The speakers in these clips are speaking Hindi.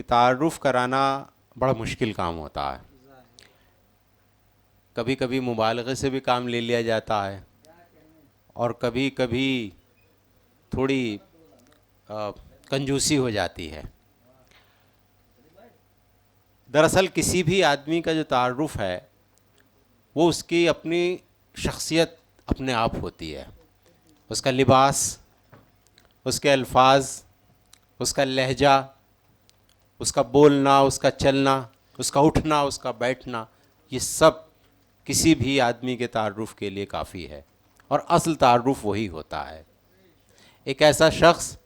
कि तारुफ़ कराना बड़ा मुश्किल काम होता है। कभी कभी मुबालगे से भी काम ले लिया जाता है और कभी कभी थोड़ी कंजूसी हो जाती है। दरअसल किसी भी आदमी का जो तारुफ़ है वो उसकी अपनी शख्सियत अपने आप होती है। उसका लिबास, उसके अल्फाज, उसका लहजा, उसका बोलना, उसका चलना, उसका उठना, उसका बैठना, ये सब किसी भी आदमी के तारुफ़ के लिए काफ़ी है। और असल तारुफ़ वही होता है, एक ऐसा शख्स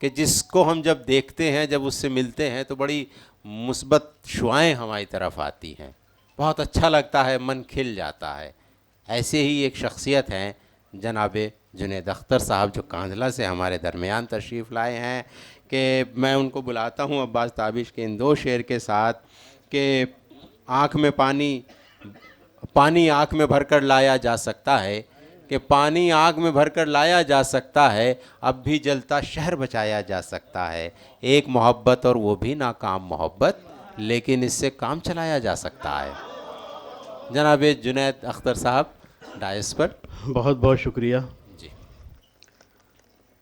कि जिसको हम जब देखते हैं, जब उससे मिलते हैं तो बड़ी मुस्बत शुआएं हमारी तरफ आती हैं, बहुत अच्छा लगता है, मन खिल जाता है। ऐसे ही एक शख्सियत हैं जनाब जुनैद अख्तर साहब, जो कांधला से हमारे दरमियान तशरीफ़ लाए हैं। कि मैं उनको बुलाता हूँ अब्बास ताबिश के इन दो शेर के साथ कि आँख में पानी आँख में भरकर लाया जा सकता है, कि पानी आग में भरकर लाया जा सकता है, अब भी जलता शहर बचाया जा सकता है। एक मोहब्बत और वो भी नाकाम मोहब्बत, लेकिन इससे काम चलाया जा सकता है। जनाब जुनैद अख्तर साहब डायस पर। बहुत बहुत शुक्रिया जी।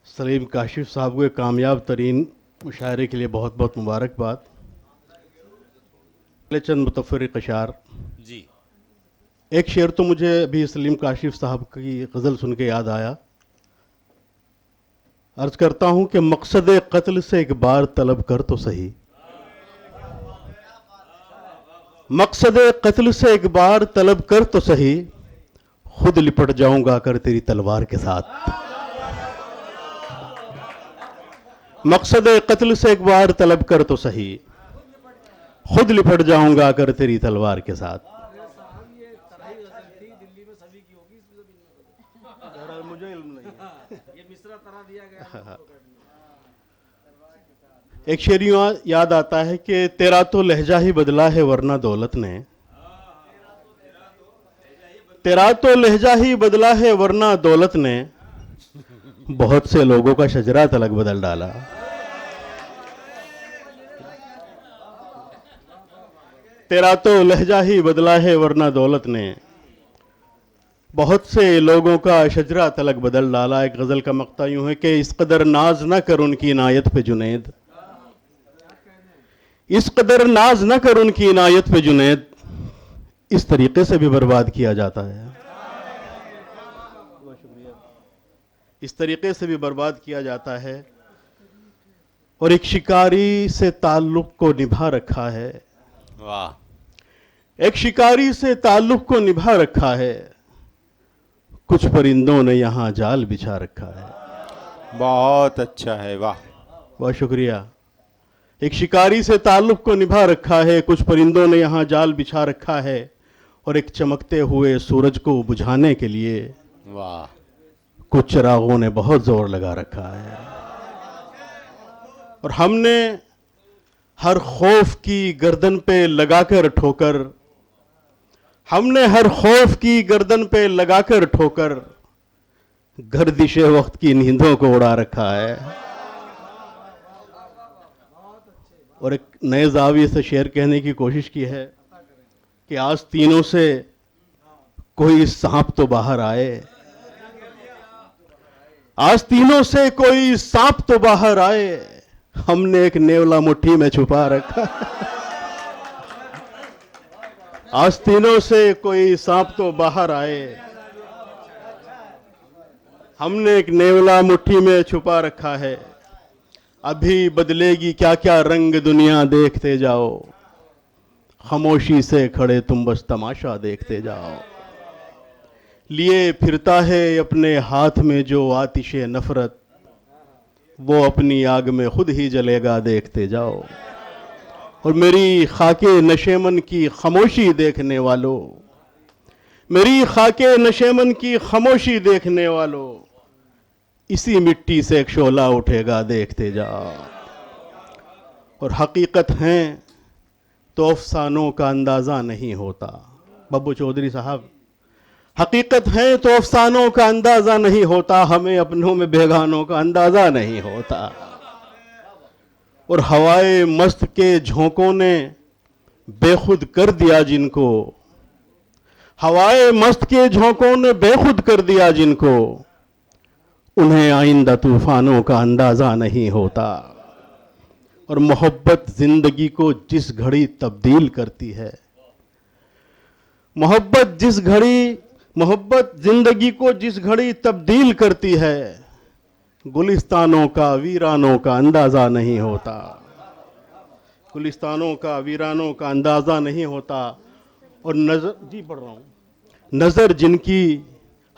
सलीम काशिफ साहब को कामयाब तरीन मुशायरे के लिए बहुत बहुत मुबारकबाद। चंद मुतफ़र्रिक़ अशार। जी। एक शेर तो मुझे अभी सलीम काशिफ साहब की गज़ल सुन के याद आया। अर्ज़ करता हूँ कि मकसद कत्ल से एक बार तलब कर तो सही, मकसद कत्ल से एक बार तलब कर तो सही, खुद लिपट जाऊंगा कर तेरी तलवार के साथ। मकसद कत्ल से एक बार तलब कर तो सही, खुद लिपट जाऊंगा कर तेरी तलवार के साथ। मुझे इल्म नहीं है, ये मिसरा तरह दिया गया। एक शेर यूं याद आता है कि तेरा तो लहजा ही बदला है वरना दौलत ने, तेरा तो लहजा ही बदला है वरना दौलत ने, बहुत से लोगों का शजरा तलक बदल डाला। तेरा तो लहजा ही बदला है वरना दौलत ने, बहुत से लोगों का शजरा तलक बदल डाला। एक गज़ल का मक्ता यूं है कि इस कदर नाज न कर उनकी इनायत पे जुनैद, इस कदर नाज न कर उनकी इनायत पे जुनैद, इस तरीके से भी बर्बाद किया जाता है, इस तरीके से भी बर्बाद किया जाता है। और एक शिकारी से ताल्लुक को निभा रखा है, वाह। एक शिकारी से ताल्लुक को निभा रखा है, कुछ परिंदों ने यहाँ जाल बिछा रखा है। बहुत अच्छा है, वाह। बहुत शुक्रिया। एक शिकारी से ताल्लुक को निभा रखा है, कुछ परिंदों ने यहाँ जाल बिछा रखा है, और एक चमकते हुए सूरज को बुझाने के लिए वाह, कुछ चिरागों ने बहुत जोर लगा रखा है। और हमने हर खौफ की गर्दन पे लगाकर ठोकर, हमने हर खौफ की गर्दन पे लगाकर ठोकर, गर्दिशे वक्त की नींदों को उड़ा रखा है। और एक नए ज़ाविये से शेर कहने की कोशिश की है कि आज तीनों से कोई सांप तो बाहर आए, आज तीनों से कोई सांप तो बाहर आए, हमने एक नेवला मुट्ठी में छुपा रखा। आज तीनों से कोई सांप तो बाहर आए, हमने एक नेवला मुट्ठी में छुपा रखा है। अभी बदलेगी क्या क्या रंग दुनिया देखते जाओ, खामोशी से खड़े तुम बस तमाशा देखते जाओ। लिए फिरता है अपने हाथ में जो आतिशे नफरत, वो अपनी आग में खुद ही जलेगा देखते जाओ। और मेरी खाके नशेमन की खामोशी देखने वालों, मेरी खाके नशेमन की खामोशी देखने वालों, इसी मिट्टी से एक शोला उठेगा देखते जाओ। और हकीकत है तो अफसानों का अंदाज़ा नहीं होता। बब्बू चौधरी साहब, हकीकत है तो अफसानों का अंदाज़ा नहीं होता, हमें अपनों में बेगानों का अंदाज़ा नहीं होता। और हवाए मस्त के झोंकों ने बेखुद कर दिया जिनको, हवाए मस्त के झोंकों ने बेखुद कर दिया जिनको, उन्हें आइंदा तूफानों का अंदाजा नहीं होता। और मोहब्बत जिंदगी को जिस घड़ी तब्दील करती है, मोहब्बत जिंदगी को जिस घड़ी तब्दील करती है, गुलिस्तानों का वीरानों का अंदाजा नहीं होता, गुलिस्तानों का वीरानों का अंदाजा नहीं होता। और नजर जिनकी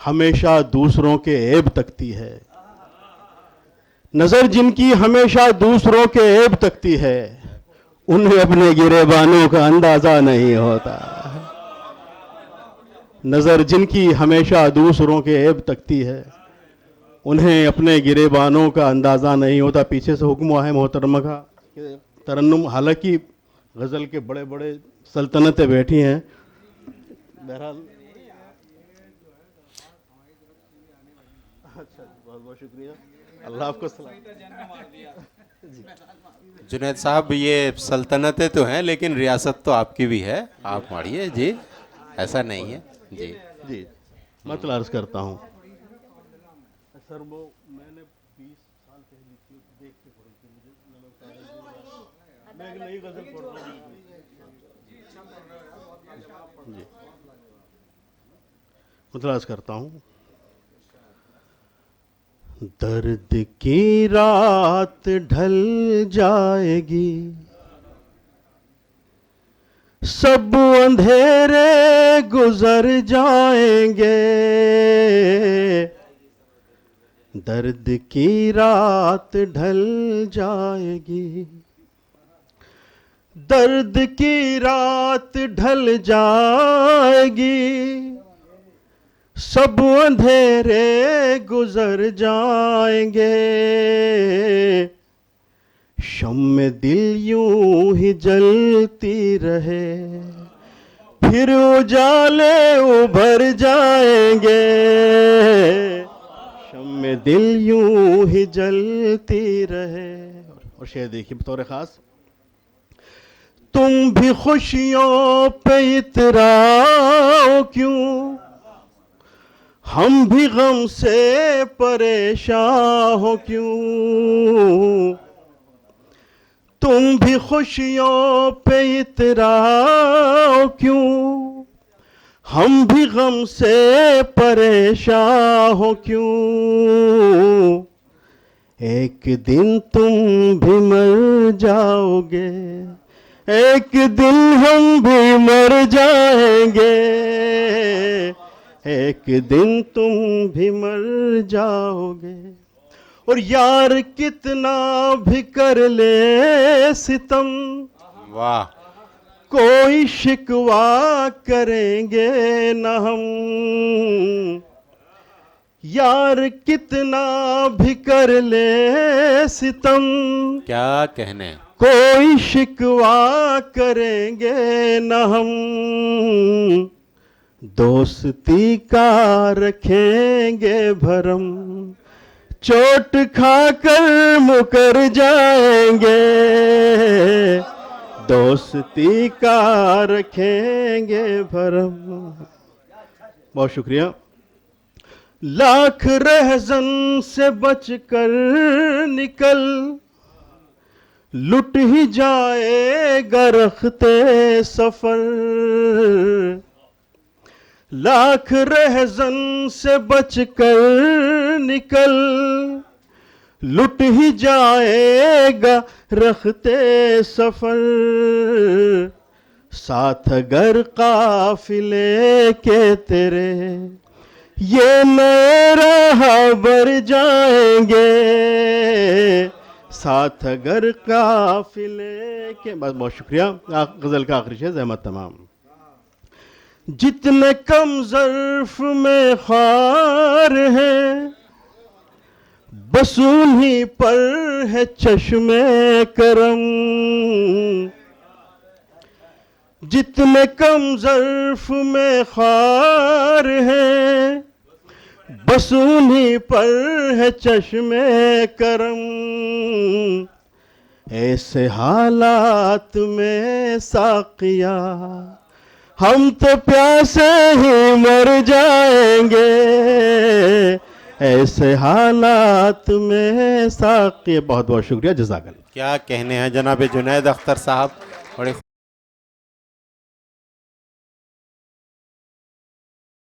हमेशा दूसरों के ऐब तकती है, नजर जिनकी हमेशा दूसरों के ऐब तकती है, उन्हें अपने गिरेबानों का अंदाजा नहीं होता। नजर जिनकी हमेशा दूसरों के ऐब तकती है, उन्हें अपने गिरेबानों का अंदाजा नहीं होता। पीछे से हुक्म हुआ है मोहतरमा का तरन्नुम, हालांकि गजल के बड़े बड़े सल्तनतें बैठी हैं, बहरहाल अच्छा, बहुत बहुत शुक्रिया, अल्लाह आपको सलाम। जुनैद साहब, ये सल्तनतें तो हैं लेकिन रियासत तो आपकी भी है, आप मारिए जी, ऐसा नहीं है जी। जी, मतलब अर्ज करता हूँ सर, वो मैंने 20 साल पहले की देख के पढ़ी थी, मुझे मैं एक नई गजल पढ़ रहा हूँ जी, मतलब अर्ज करता हूँ। दर्द की रात ढल जाएगी, सब अंधेरे गुजर जाएंगे, दर्द की रात ढल जाएगी, दर्द की रात ढल जाएगी, सब अंधेरे गुजर जाएंगे, शम्मे दिल यूं ही जलती रहे, फिर उजाले उभर जाएंगे, शम्मे दिल यूं ही जलती रहे। और शेर देखिए बतौर खास, तुम भी खुशियों पे इतराओ क्यों, हम भी गम से परेशान हो क्यों, तुम भी खुशियों पे इतराओ क्यों, हम भी गम से परेशान हो क्यों, एक दिन तुम भी मर जाओगे, एक दिन हम भी मर जाएंगे, एक दिन तुम भी मर जाओगे। और यार कितना भी कर ले सितम, वाह, कोई शिकवा करेंगे न हम, यार कितना भी कर ले सितम, क्या कहने, कोई शिकवा करेंगे न हम, दोस्ती का रखेंगे भरम, चोट खाकर मुकर जाएंगे, दोस्ती का रखेंगे भरम। बहुत शुक्रिया। लाख रहजन से बचकर निकल, लुट ही जाएगा रखते सफर, लाख रहजन से बचकर निकल, लुट ही जाएगा रखते सफर, साथ अगर काफिले के तेरे ये नए राह बर जाएंगे, साथ अगर काफिले के। बस बहुत शुक्रिया। गजल का आखिरी शेर ज़हमत तमाम। जितने कम ज़र्फ में ख़ार है, बस उन्हीं पर है चश्मे करम, जितने कम ज़र्फ में ख़ार है, बस उन्हीं पर है चश्मे करम, ऐसे हालात में साकिया हम तो प्यासे ही मर जाएंगे, ऐसे हालात में साकिया। बहुत बहुत शुक्रिया, जज़ाकल्लाह। क्या कहने हैं जनाब जुनैद अख्तर साहब, बड़े